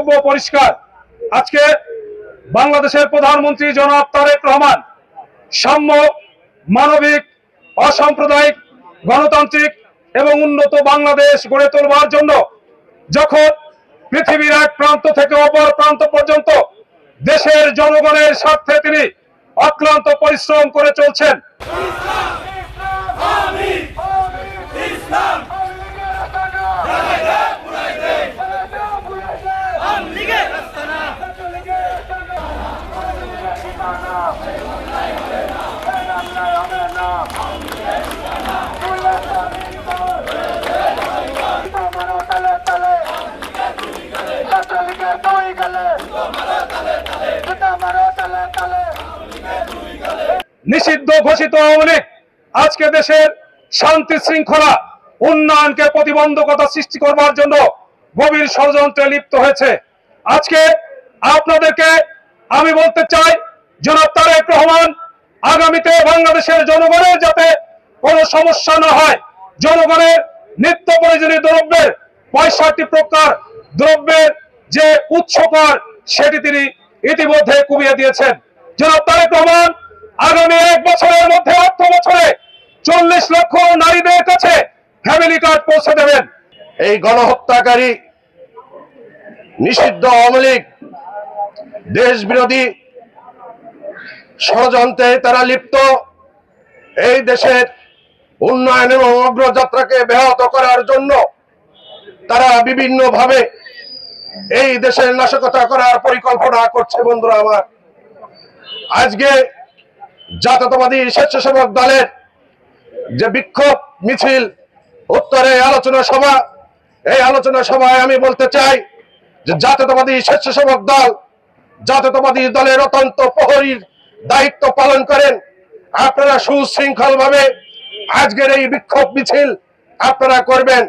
বক্তব্য পরিষ্কার। আজকে বাংলাদেশের প্রধানমন্ত্রী জনাব তারেক রহমান সাম্য, মানবিক, অসাম্প্রদায়িক, গণতান্ত্রিক এবং উন্নত বাংলাদেশ গড়ে তোলবার জন্য যখন পৃথিবীর এক প্রান্ত থেকে অপর প্রান্ত পর্যন্ত দেশের জনগণের স্বার্থে তিনি অক্লান্ত পরিশ্রম করে চলছেন। নিষিদ্ধ ঘোষিত আওয়ামী লীগ আজকে দেশের শান্তি শৃঙ্খলা উন্নয়নকে প্রতিবন্ধকতা সৃষ্টি করবার জন্য গভীর ষড়যন্ত্রে লিপ্ত হয়েছে। আজকে আপনাদেরকে আমি বলতে চাই, জনাব তারেক রহমান আগামীতে বাংলাদেশের জনগণের যাতে কোনো সমস্যা না হয়, জনগণের নিত্য প্রয়োজনীয় দ্রব্যের 65 প্রকার দ্রব্যের যে উৎসকর সেটি তিনি ইতিমধ্যে কমিয়ে দিয়েছেন। জনাব তারেক রহমান আগামী 1 বছরের মধ্যে, অর্থ বছরে 40 লক্ষ নারীদের কাছে ফ্যামিলি কার্ড পৌঁছে দেবেন। এই গণহত্যাকারী নিষিদ্ধ আওয়ামী লীগ দেশ বিরোধী ষড়যন্ত্রে তারা লিপ্ত। এই দেশের উন্নয়ন এবং অগ্রযাত্রাকে ব্যাহত করার জন্য তারা বিভিন্নভাবে এই দেশের নাশকতা করার পরিকল্পনা করছে। বন্ধুরা আমার, আজকে জাতীয়তাবাদী স্বেচ্ছাসেবক দলের যে বিক্ষোভ মিছিল, উত্তরে আলোচনা সভা, এই আলোচনা সভায় আমি বলতে চাই যে জাতীয়তাবাদী স্বেচ্ছাসেবক দল জাতীয়তাবাদী দলের অত্যন্ত প্রহরীর দায়িত্ব পালন করেন। আপনারা সুশৃঙ্খল ভাবে আজকের এই বিক্ষোভ মিছিল আপনারা করবেন।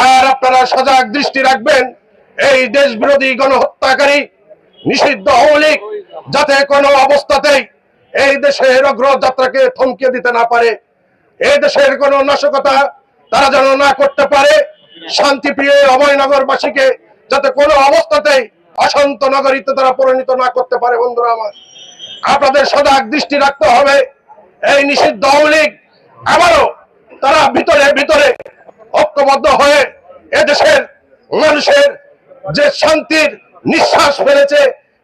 আর আপনারা সজাগ দৃষ্টি রাখবেন, এই দেশ বিরোধী গণহত্যাকারী নিষিদ্ধ আওয়ামী লীগ যাতে কোনো অবস্থাতেই এই দেশের অগ্রযাত্রাকে থমকে দিতে না পারে, এই দেশের কোনো নাশকতা তারা যেন না করতে পারে, শান্তিপ্রিয় অভয়নগরবাসীকে যাতে কোনো অবস্থাতেই অশান্ত নগরীতে তারা পরিণত না করতে পারে। বন্ধুরা আমার, আপনাদের সজাগ দৃষ্টি রাখতে হবে। এই নিষিদ্ধ আওয়ামী লীগ আবারও তারা ভিতরে ভিতরে ঐক্যবদ্ধ হয়ে এদেশের মানুষের যে শান্তির নিঃশ্বাস ফেলেছে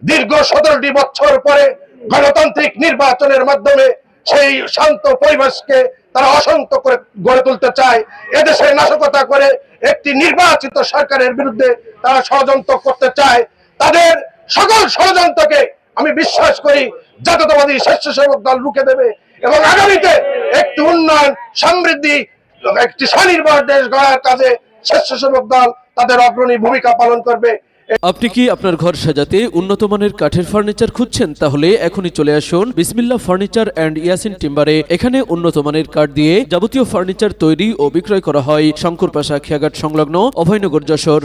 দীর্ঘ 17টি বছর পরে গণতান্ত্রিক নির্বাচনের মাধ্যমে, সেই শান্ত পরিবেশকে তারা অশান্ত করে গড়ে তুলতে চায়। এদেশে নাশকতা করে একটি নির্বাচিত সরকারের বিরুদ্ধে তারা ষড়যন্ত্র করতে চায়। তাদের সকল ষড়যন্ত্রকে আমি বিশ্বাস করি জাতীয়তাবাদী স্বেচ্ছাসেবক দল রুখে দেবে এবং আগামীতে একটি উন্নয়ন, সমৃদ্ধি, একটি স্বনির্ভর দেশ গড়ার কাজে স্বেচ্ছাসেবক দল তাদের অগ্রণী ভূমিকা পালন করবে। আপনি কি আপনার ঘর সাজাতে উন্নত মানের কাঠের ফার্নিচার খুঁজছেন? তাহলে এখনই চলে আসুন বিসমিল্লাহ ফার্নিচার অ্যান্ড ইয়াসিন টিম্বারে। এখানে উন্নত মানের কাঠ দিয়ে যাবতীয় ফার্নিচার তৈরি ও বিক্রয় করা হয়। শঙ্কর পাশা খেয়াঘাট সংলগ্ন অভয়নগর, যশোর।